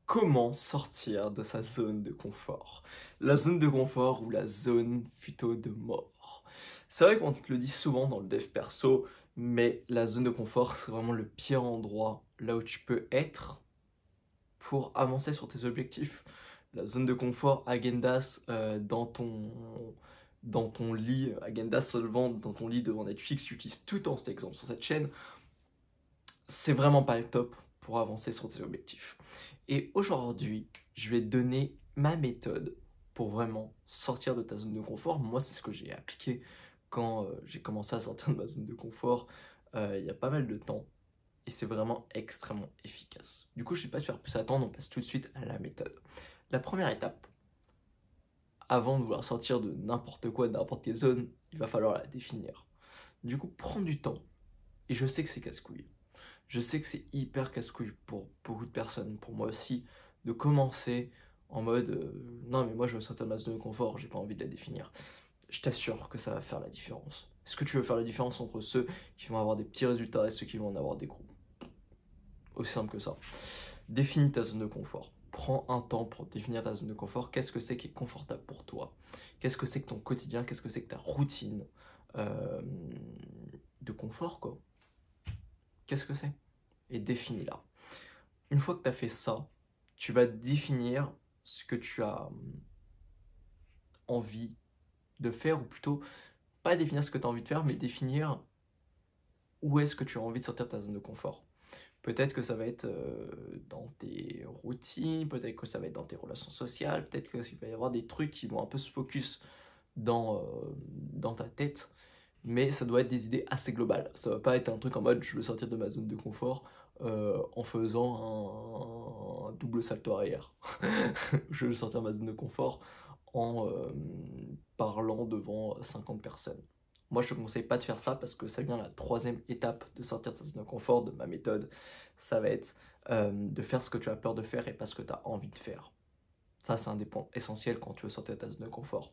Comment sortir de sa zone de confort? La zone de confort ou la zone plutôt de mort. C'est vrai qu'on te le dit souvent dans le dev perso, mais la zone de confort, c'est vraiment le pire endroit là où tu peux être pour avancer sur tes objectifs. La zone de confort, Agendas dans ton lit, Agendas Solvant dans ton lit devant Netflix, tu utilises tout le temps cet exemple sur cette chaîne. C'est vraiment pas le top pour avancer sur tes objectifs. Et aujourd'hui, je vais te donner ma méthode pour vraiment sortir de ta zone de confort. Moi, c'est ce que j'ai appliqué quand j'ai commencé à sortir de ma zone de confort il y a pas mal de temps. Et c'est vraiment extrêmement efficace. Du coup, je ne vais pas te faire plus attendre, on passe tout de suite à la méthode. La première étape, avant de vouloir sortir de n'importe quoi, de n'importe quelle zone, il va falloir la définir. Du coup, prends du temps. Et je sais que c'est casse-couille. Je sais que c'est hyper casse-couille pour beaucoup de personnes, pour moi aussi, de commencer en mode non mais moi je veux sortir de ma zone de confort, j'ai pas envie de la définir. Je t'assure que ça va faire la différence. Est-ce que tu veux faire la différence entre ceux qui vont avoir des petits résultats et ceux qui vont en avoir des gros? Aussi simple que ça. Définis ta zone de confort. Prends un temps pour définir ta zone de confort. Qu'est-ce que c'est qui est confortable pour toi? Qu'est-ce que c'est que ton quotidien? Qu'est-ce que c'est que ta routine de confort, quoi? Qu'est-ce que c'est? Et définis-la. Une fois que tu as fait ça, tu vas définir ce que tu as envie de faire, ou plutôt, pas définir ce que tu as envie de faire, mais définir où est-ce que tu as envie de sortir de ta zone de confort. Peut-être que ça va être dans tes routines, peut-être que ça va être dans tes relations sociales, peut-être qu'il va y avoir des trucs qui vont un peu se focus dans ta tête, mais ça doit être des idées assez globales. Ça va pas être un truc en mode je veux sortir de ma zone de confort en faisant un double salto arrière. Je veux sortir de ma zone de confort en parlant devant 50 personnes. Moi, je te conseille pas de faire ça parce que ça vient la troisième étape de sortir de sa zone de confort de ma méthode. Ça va être de faire ce que tu as peur de faire et pas ce que tu as envie de faire. Ça, c'est un des points essentiels quand tu veux sortir de ta zone de confort.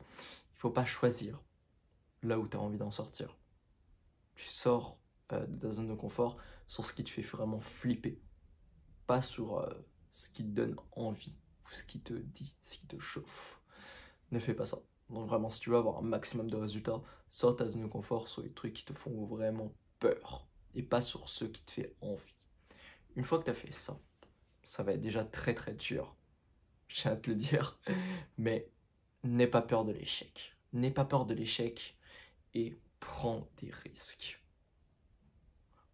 Il faut pas choisir là où tu as envie d'en sortir. Tu sors de ta zone de confort sur ce qui te fait vraiment flipper, pas sur ce qui te donne envie ou ce qui te dit, ce qui te chauffe. Ne fais pas ça. Donc vraiment, si tu veux avoir un maximum de résultats, sors de ta zone de confort sur les trucs qui te font vraiment peur et pas sur ceux qui te font envie. Une fois que tu as fait ça, ça va être déjà très très dur, j'ai à te le dire, mais n'aie pas peur de l'échec. N'aie pas peur de l'échec et prends des risques.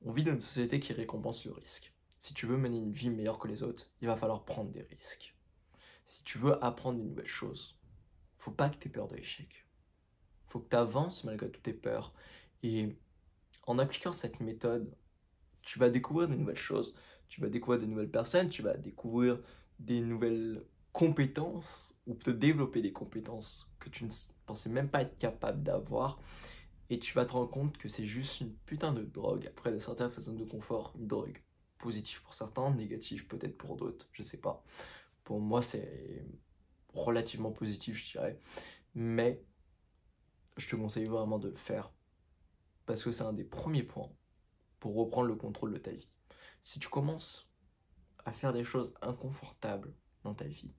On vit dans une société qui récompense le risque. Si tu veux mener une vie meilleure que les autres, il va falloir prendre des risques. Si tu veux apprendre des nouvelles choses, faut pas que tu aies peur de l'échec. Faut que tu avances malgré toutes tes peurs. Et en appliquant cette méthode, tu vas découvrir des nouvelles choses, tu vas découvrir des nouvelles personnes, tu vas découvrir des nouvelles compétences ou te développer des compétences que tu ne pensais même pas être capable d'avoir. Et tu vas te rendre compte que c'est juste une putain de drogue après de sortir de sa zone de confort. Une drogue positive pour certains, négative peut-être pour d'autres, je sais pas. Pour moi, c'est relativement positif, je dirais. Mais je te conseille vraiment de le faire parce que c'est un des premiers points pour reprendre le contrôle de ta vie. Si tu commences à faire des choses inconfortables dans ta vie,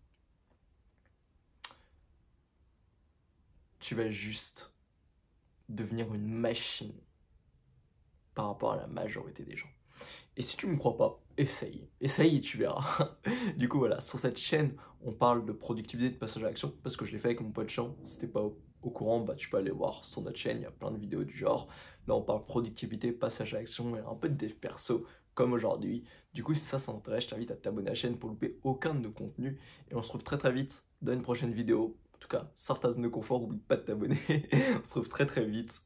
tu vas juste devenir une machine par rapport à la majorité des gens. Et si tu ne me crois pas, essaye. Essaye et tu verras. Du coup, voilà, sur cette chaîne, on parle de productivité, de passage à l'action, parce que je l'ai fait avec mon pote Jean. Si t'es pas au courant, bah, tu peux aller voir sur notre chaîne, il y a plein de vidéos du genre. Là, on parle productivité, passage à l'action et un peu de dev perso, comme aujourd'hui. Du coup, si ça t'intéresse, je t'invite à t'abonner à la chaîne pour louper aucun de nos contenus. Et on se retrouve très très vite dans une prochaine vidéo. En tout cas, sors ta zone de confort, oublie pas de t'abonner. On se retrouve très très vite.